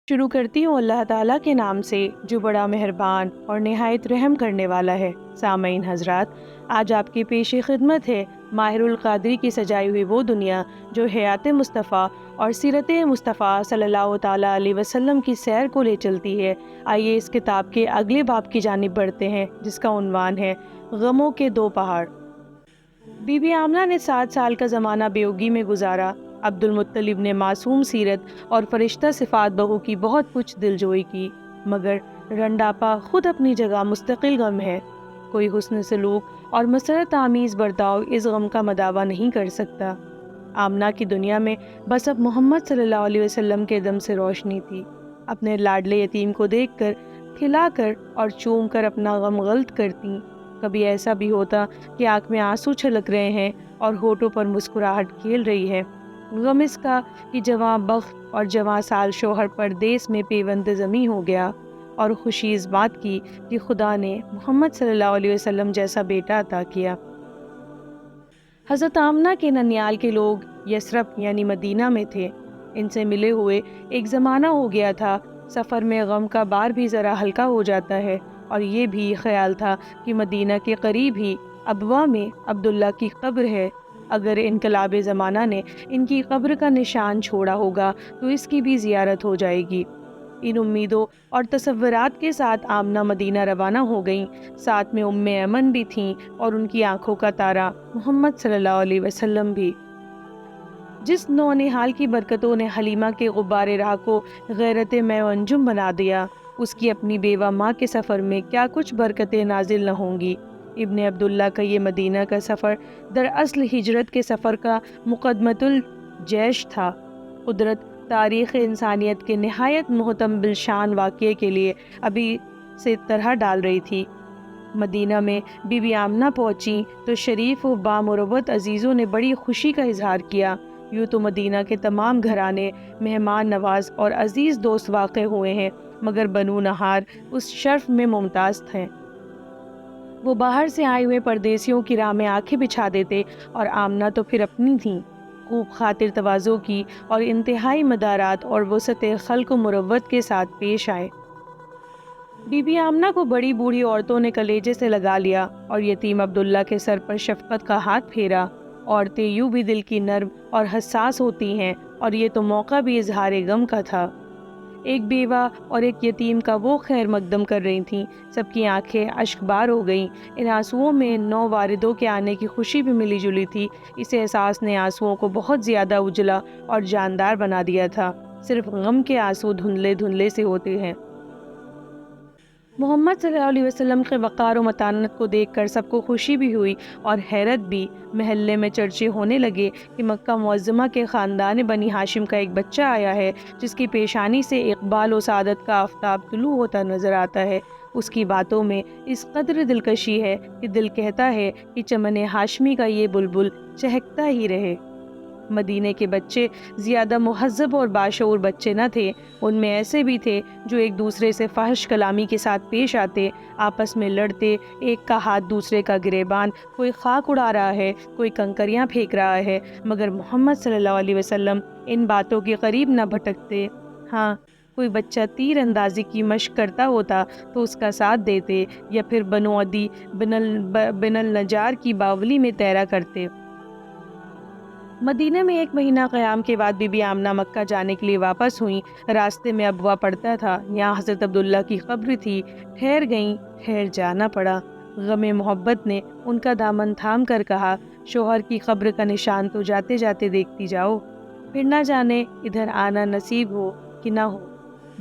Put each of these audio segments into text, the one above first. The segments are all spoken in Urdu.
شروع کرتی ہوں اللہ تعالیٰ کے نام سے جو بڑا مہربان اور نہایت رحم کرنے والا ہے۔ سامعین حضرات، آج آپ کی پیش خدمت ہے ماہر القادری کی سجائی ہوئی وہ دنیا جو حیات مصطفیٰ اور سیرت مصطفیٰ صلی اللہ تعالیٰ علیہ وسلم کی سیر کو لے چلتی ہے۔ آئیے اس کتاب کے اگلے باب کی جانب بڑھتے ہیں، جس کا عنوان ہے غموں کے دو پہاڑ۔ بی بی آمنہ نے 7 سال کا زمانہ بیوگی میں گزارا۔ عبد المطلب نے معصوم سیرت اور فرشتہ صفات بہو کی بہت کچھ دلجوئی کی، مگر رنڈاپا خود اپنی جگہ مستقل غم ہے۔ کوئی حسن سلوک اور مسرت آمیز برتاؤ اس غم کا مداوع نہیں کر سکتا۔ آمنہ کی دنیا میں بس اب محمد صلی اللہ علیہ وسلم کے دم سے روشنی تھی۔ اپنے لاڈلے یتیم کو دیکھ کر کھلا کر اور چوم کر اپنا غم غلط کرتی۔ کبھی ایسا بھی ہوتا کہ آنکھ میں آنسو چھلک رہے ہیں اور ہونٹوں پر مسکراہٹ کھیل رہی ہے۔ غم اس کا کہ جواں بخت اور جواں سال شوہر پردیس میں پیوند زمیں ہو گیا، اور خوشی اس بات کی کہ خدا نے محمد صلی اللہ علیہ وسلم جیسا بیٹا عطا کیا۔ حضرت آمنہ کے ننیال کے لوگ یثرب یعنی مدینہ میں تھے۔ ان سے ملے ہوئے ایک زمانہ ہو گیا تھا۔ سفر میں غم کا بار بھی ذرا ہلکا ہو جاتا ہے، اور یہ بھی خیال تھا کہ مدینہ کے قریب ہی ابوا میں عبداللہ کی قبر ہے۔ اگر انقلاب زمانہ نے ان کی قبر کا نشان چھوڑا ہوگا تو اس کی بھی زیارت ہو جائے گی۔ ان امیدوں اور تصورات کے ساتھ آمنہ مدینہ روانہ ہو گئیں۔ ساتھ میں ایمن بھی تھیں، اور ان کی آنکھوں کا تارا محمد صلی اللہ علیہ وسلم بھی۔ جس نونہال کی برکتوں نے حلیمہ کے غبار راہ کو غیرت میں و انجم بنا دیا، اس کی اپنی بیوہ ماں کے سفر میں کیا کچھ برکتیں نازل نہ ہوں گی۔ ابن عبداللہ کا یہ مدینہ کا سفر دراصل ہجرت کے سفر کا مقدمۃ الجیش تھا۔ قدرت تاریخ انسانیت کے نہایت محتم بالشان واقعے کے لیے ابھی سے طرح ڈال رہی تھی۔ مدینہ میں بی بی آمنہ پہنچی تو شریف و بامروت عزیزوں نے بڑی خوشی کا اظہار کیا۔ یوں تو مدینہ کے تمام گھرانے مہمان نواز اور عزیز دوست واقع ہوئے ہیں، مگر بنو نہار اس شرف میں ممتاز تھے۔ وہ باہر سے آئے ہوئے پردیسیوں کی راہ میں آنکھیں بچھا دیتے، اور آمنہ تو پھر اپنی تھیں۔ خوب خاطر تواضع کی اور انتہائی مدارات اور وسعت خلق و مروت کے ساتھ پیش آئے۔ بی بی آمنہ کو بڑی بوڑھی عورتوں نے کلیجے سے لگا لیا اور یتیم عبداللہ کے سر پر شفقت کا ہاتھ پھیرا۔ عورتیں یوں بھی دل کی نرم اور حساس ہوتی ہیں، اور یہ تو موقع بھی اظہار غم کا تھا۔ ایک بیوہ اور ایک یتیم کا وہ خیر مقدم کر رہی تھیں۔ سب کی آنکھیں اشک بار ہو گئیں۔ ان آنسوؤں میں نو واردوں کے آنے کی خوشی بھی ملی جلی تھی۔ اس احساس نے آنسوؤں کو بہت زیادہ اجلا اور جاندار بنا دیا تھا۔ صرف غم کے آنسو دھندلے دھندلے سے ہوتے ہیں۔ محمد صلی اللہ علیہ وسلم کے وقار و متانت کو دیکھ کر سب کو خوشی بھی ہوئی اور حیرت بھی۔ محلے میں چرچے ہونے لگے کہ مکہ معظمہ کے خاندان بنی ہاشم کا ایک بچہ آیا ہے، جس کی پیشانی سے اقبال و سعادت کا آفتاب طلوع ہوتا نظر آتا ہے۔ اس کی باتوں میں اس قدر دلکشی ہے کہ دل کہتا ہے کہ چمن ہاشمی کا یہ بلبل چہکتا ہی رہے۔ مدینے کے بچے زیادہ مہذب اور باشعور بچے نہ تھے۔ ان میں ایسے بھی تھے جو ایک دوسرے سے فحش کلامی کے ساتھ پیش آتے، آپس میں لڑتے، ایک کا ہاتھ دوسرے کا گریبان، کوئی خاک اڑا رہا ہے، کوئی کنکریاں پھینک رہا ہے، مگر محمد صلی اللہ علیہ وسلم ان باتوں کے قریب نہ بھٹکتے۔ ہاں، کوئی بچہ تیر اندازی کی مشق کرتا ہوتا تو اس کا ساتھ دیتے، یا پھر بنو عدی بن النجار کی باولی میں تیرا کرتے۔ مدینہ میں 1 مہینہ قیام کے بعد بی بی آمنہ مکہ جانے کے لیے واپس ہوئیں۔ راستے میں ابوا پڑتا تھا، یہاں حضرت عبداللہ کی قبر تھی۔ ٹھہر گئیں، ٹھہر جانا پڑا۔ غم محبت نے ان کا دامن تھام کر کہا، شوہر کی قبر کا نشان تو جاتے جاتے دیکھتی جاؤ، پھر نہ جانے ادھر آنا نصیب ہو کہ نہ ہو۔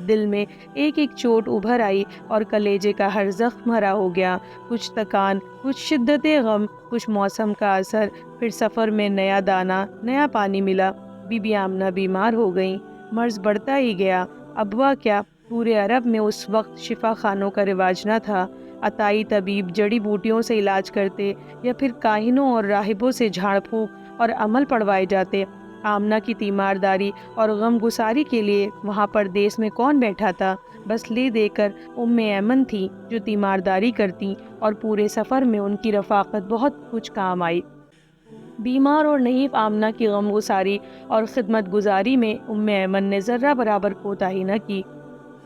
دل میں ایک ایک چوٹ ابھر آئی اور کلیجے کا ہر زخم ہرا ہو گیا۔ کچھ تکان، کچھ شدت غم، کچھ موسم کا اثر، پھر سفر میں نیا دانہ، نیا پانی ملا۔ بی بی آمنہ بیمار ہو گئیں۔ مرض بڑھتا ہی گیا۔ ابوا کیا، پورے عرب میں اس وقت شفا خانوں کا رواج نہ تھا۔ عطائی طبیب جڑی بوٹیوں سے علاج کرتے، یا پھر کاہنوں اور راہبوں سے جھاڑ پھونک اور عمل پڑھوائے جاتے۔ آمنہ کی تیمارداری اور غم گساری کے لیے وہاں پردیس میں کون بیٹھا تھا؟ بس لے دے کر ایمن تھی جو تیمارداری کرتی، اور پورے سفر میں ان کی رفاقت بہت کچھ کام آئی۔ بیمار اور نحیف آمنہ کی غم گساری اور خدمت گزاری میں ایمن نے ذرہ برابر کوتاہی نہ کی۔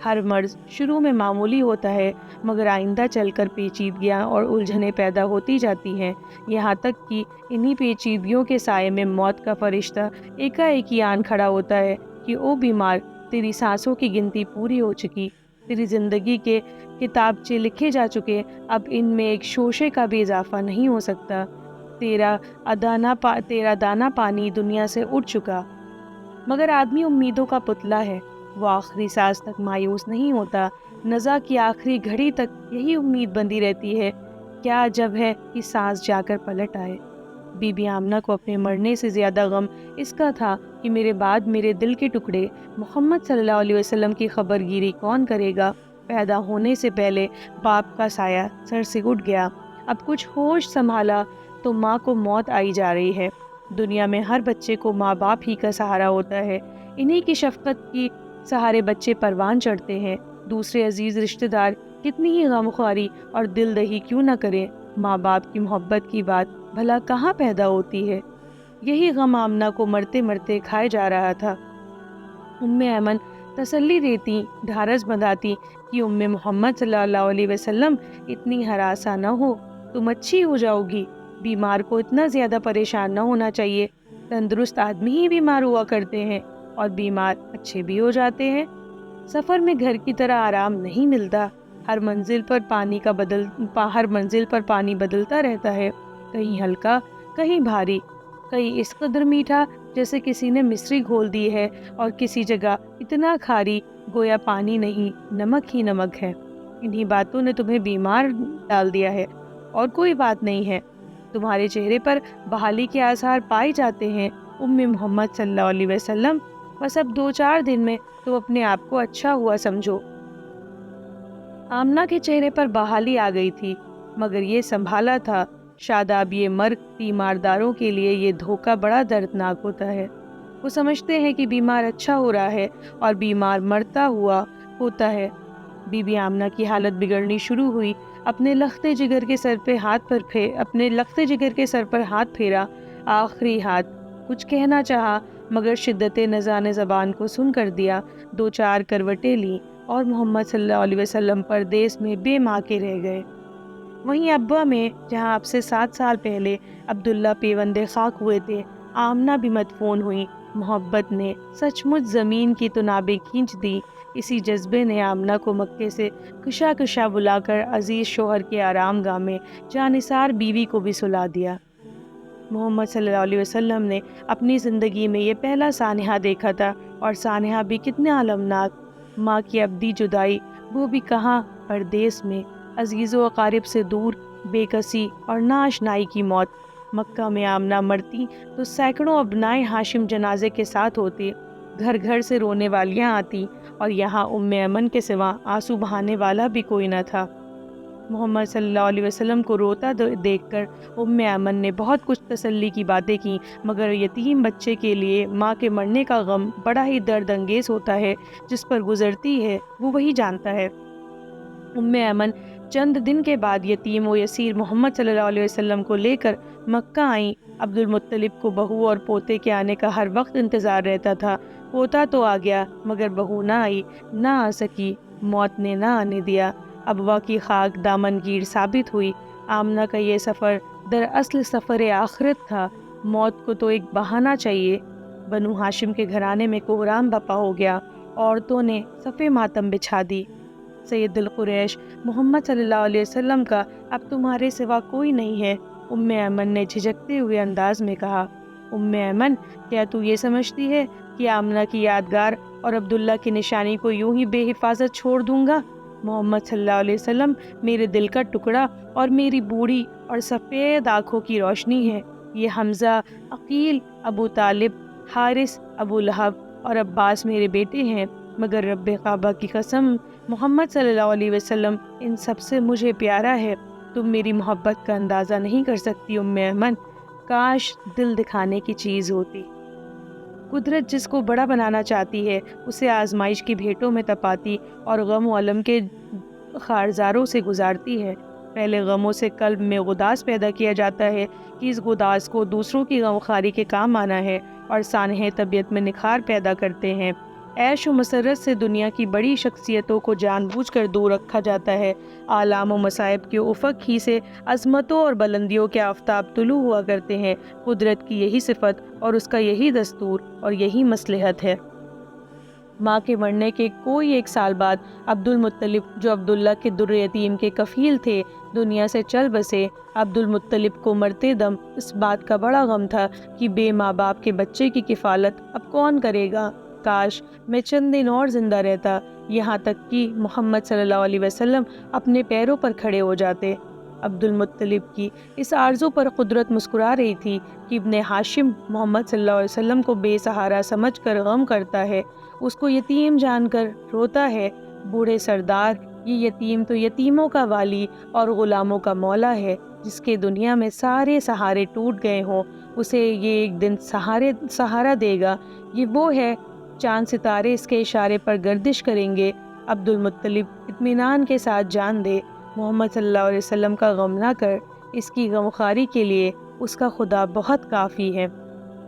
ہر مرض شروع میں معمولی ہوتا ہے مگر آئندہ چل کر پیچیدگیاں اور الجھنیں پیدا ہوتی جاتی ہیں، یہاں تک کہ انہی پیچیدگیوں کے سائے میں موت کا فرشتہ ایک آن کھڑا ہوتا ہے کہ او بیمار، تیری سانسوں کی گنتی پوری ہو چکی، تیری زندگی کے کتابچے لکھے جا چکے، اب ان میں ایک شوشے کا بھی اضافہ نہیں ہو سکتا، تیرا دانا پانی دنیا سے اٹھ چکا۔ مگر آدمی امیدوں کا پتلا ہے، وہ آخری سانس تک مایوس نہیں ہوتا، نزا کی آخری گھڑی تک یہی امید بندی رہتی ہے، کیا عجب ہے کہ سانس جا کر پلٹ آئے۔ بی بی آمنہ کو اپنے مرنے سے زیادہ غم اس کا تھا کہ میرے بعد میرے دل کے ٹکڑے محمد صلی اللہ علیہ وسلم کی خبر گیری کون کرے گا۔ پیدا ہونے سے پہلے باپ کا سایہ سر سے اٹھ گیا، اب کچھ ہوش سنبھالا تو ماں کو موت آئی جا رہی ہے۔ دنیا میں ہر بچے کو ماں باپ ہی کا سہارا ہوتا ہے، انہی کی شفقت کی سہارے بچے پروان چڑھتے ہیں۔ دوسرے عزیز رشتہ دار کتنی ہی غمخواری اور دل دہی کیوں نہ کریں، ماں باپ کی محبت کی بات بھلا کہاں پیدا ہوتی ہے۔ یہی غم آمنہ کو مرتے مرتے کھائے جا رہا تھا۔ ایمن تسلی دیتی، ڈھارس بندھاتی کہ محمد صلی اللہ علیہ وسلم اتنی ہراساں نہ ہو، تم اچھی ہو جاؤ گی، بیمار کو اتنا زیادہ پریشان نہ ہونا چاہیے، تندرست آدمی ہی بیمار ہوا کرتے ہیں اور بیمار اچھے بھی ہو جاتے ہیں۔ سفر میں گھر کی طرح آرام نہیں ملتا، ہر منزل پر پانی بدلتا رہتا ہے، کہیں ہلکا کہیں بھاری، کہیں اس قدر میٹھا جیسے کسی نے مصری گھول دی ہے اور کسی جگہ اتنا کھاری گویا پانی نہیں نمک ہی نمک ہے۔ انہی باتوں نے تمہیں بیمار ڈال دیا ہے اور کوئی بات نہیں ہے، تمہارے چہرے پر بحالی کے آثار پائے جاتے ہیں محمد صلی اللہ علیہ وسلم، بس اب 2-4 دن میں تم اپنے آپ کو اچھا ہوا سمجھو۔ آمنہ کے چہرے پر بحالی آ گئی تھی، مگر یہ سنبھالا تھا، شاداب یہ مرگ تیمارداروں کے لیے یہ دھوکہ بڑا دردناک ہوتا ہے۔ وہ سمجھتے ہیں کہ بیمار اچھا ہو رہا ہے اور بیمار مرتا ہوا ہوتا ہے۔ بی بی آمنہ کی حالت بگڑنی شروع ہوئی، اپنے لختے جگر کے سر پر ہاتھ پھیرا، آخری ہاتھ، کچھ کہنا چاہا مگر شدت نزان زبان کو سن کر دیا، 2-4 کروٹیں لیں اور محمد صلی اللہ علیہ وسلم پردیس میں بے ماں کے رہ گئے۔ وہیں ابا میں جہاں اب سے 7 سال پہلے عبداللہ پیوندے خاک ہوئے تھے، آمنہ بھی مدفون ہوئی۔ محبت نے سچ مچ زمین کی تنابیں کھینچ دی، اسی جذبے نے آمنہ کو مکے سے کشا کشا بلا کر عزیز شوہر کے آرام گاہ میں جانثار بیوی کو بھی سلا دیا۔ محمد صلی اللہ علیہ وسلم نے اپنی زندگی میں یہ پہلا سانحہ دیکھا تھا، اور سانحہ بھی کتنا المناک، ماں کی ابدی جدائی، وہ بھی کہاں، پردیس میں، عزیز و اقارب سے دور، بے کسی اور ناآشنائی کی موت۔ مکہ میں آمنہ مرتی تو سینکڑوں ابنائے ہاشم جنازے کے ساتھ ہوتے، گھر گھر سے رونے والیاں آتی، اور یہاں ایمن کے سوا آنسو بہانے والا بھی کوئی نہ تھا۔ محمد صلی اللہ علیہ وسلم کو روتا دیکھ کر ایمن نے بہت کچھ تسلی کی باتیں کی، مگر یتیم بچے کے لیے ماں کے مرنے کا غم بڑا ہی درد انگیز ہوتا ہے، جس پر گزرتی ہے وہ وہی جانتا ہے۔ ایمن چند دن کے بعد یتیم و یسیر محمد صلی اللہ علیہ وسلم کو لے کر مکہ آئیں۔ عبد المطلب کو بہو اور پوتے کے آنے کا ہر وقت انتظار رہتا تھا، پوتا تو آ گیا مگر بہو نہ آئی، نہ آ سکی، موت نے نہ آنے دیا۔ ابوا کی خاک دامن گیر ثابت ہوئی۔ آمنہ کا یہ سفر دراصل سفر آخرت تھا، موت کو تو ایک بہانہ چاہیے۔ بنو ہاشم کے گھرانے میں کوہرام بپا ہو گیا، عورتوں نے صفِ ماتم بچھا دی۔ سید القریش محمد صلی اللہ علیہ وسلم کا اب تمہارے سوا کوئی نہیں ہے، ایمن نے جھجکتے ہوئے انداز میں کہا۔ ایمن، کیا تو یہ سمجھتی ہے کہ آمنہ کی یادگار اور عبداللہ کی نشانی کو یوں ہی بے حفاظت چھوڑ دوں گا؟ محمد صلی اللہ علیہ وسلم میرے دل کا ٹکڑا اور میری بوڑھی اور سفید آنکھوں کی روشنی ہے۔ یہ حمزہ، عقیل، ابو طالب، حارث، ابو لہب اور عباس میرے بیٹے ہیں، مگر رب کعبہ کی قسم، محمد صلی اللہ علیہ وسلم ان سب سے مجھے پیارا ہے۔ تم میری محبت کا اندازہ نہیں کر سکتی ایمن، کاش دل دکھانے کی چیز ہوتی۔ قدرت جس کو بڑا بنانا چاہتی ہے اسے آزمائش کی بھیٹوں میں تپاتی اور غم و علم کے خارزاروں سے گزارتی ہے۔ پہلے غموں سے قلب میں غداس پیدا کیا جاتا ہے کہ اس غداس کو دوسروں کی غمخواری کے کام آنا ہے، اور سانحے طبیعت میں نکھار پیدا کرتے ہیں۔ عیش و مسرت سے دنیا کی بڑی شخصیتوں کو جان بوجھ کر دور رکھا جاتا ہے۔ آلام و مصائب کے افق ہی سے عظمتوں اور بلندیوں کے آفتاب طلوع ہوا کرتے ہیں۔ قدرت کی یہی صفت اور اس کا یہی دستور اور یہی مصلحت ہے۔ ماں کے مرنے کے کوئی ایک سال بعد عبد المطلب، جو عبداللہ کے در یتیم کے کفیل تھے، دنیا سے چل بسے۔ عبد المطلب کو مرتے دم اس بات کا بڑا غم تھا کہ بے ماں باپ کے بچے کی کفالت اب کون کرے گا۔ کاش میں چند دن اور زندہ رہتا، یہاں تک کہ محمد صلی اللہ علیہ وسلم اپنے پیروں پر کھڑے ہو جاتے۔ عبد المطلب کی اس آرزو پر قدرت مسکرا رہی تھی کہ ابن ہاشم محمد صلی اللہ علیہ وسلم کو بے سہارا سمجھ کر غم کرتا ہے، اس کو یتیم جان کر روتا ہے۔ بوڑھے سردار، یہ یتیم تو یتیموں کا والی اور غلاموں کا مولا ہے، جس کے دنیا میں سارے سہارے ٹوٹ گئے ہوں، اسے یہ ایک دن سہارا دے گا۔ یہ وہ ہے، چاند ستارے اس کے اشارے پر گردش کریں گے۔ عبد المطلب اطمینان کے ساتھ جان دے، محمد صلی اللہ علیہ وسلم کا غم نہ کر، اس کی غمخواری کے لیے اس کا خدا بہت کافی ہے۔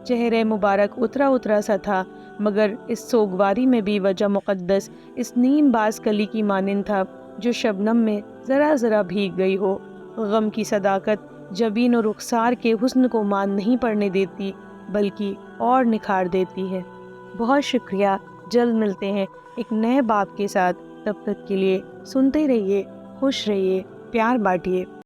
چہرہ مبارک اترا سا تھا، مگر اس سوگواری میں بھی وجہ مقدس اس نیم باز کلی کی مانند تھا جو شبنم میں ذرا ذرا بھیگ گئی ہو۔ غم کی صداقت جبین و رخسار کے حسن کو مان نہیں پڑنے دیتی، بلکہ اور نکھار دیتی ہے۔ بہت شکریہ، جلد ملتے ہیں ایک نئے باب کے ساتھ۔ تب تک کے لیے سنتے رہیے، خوش رہیے، پیار بانٹیے۔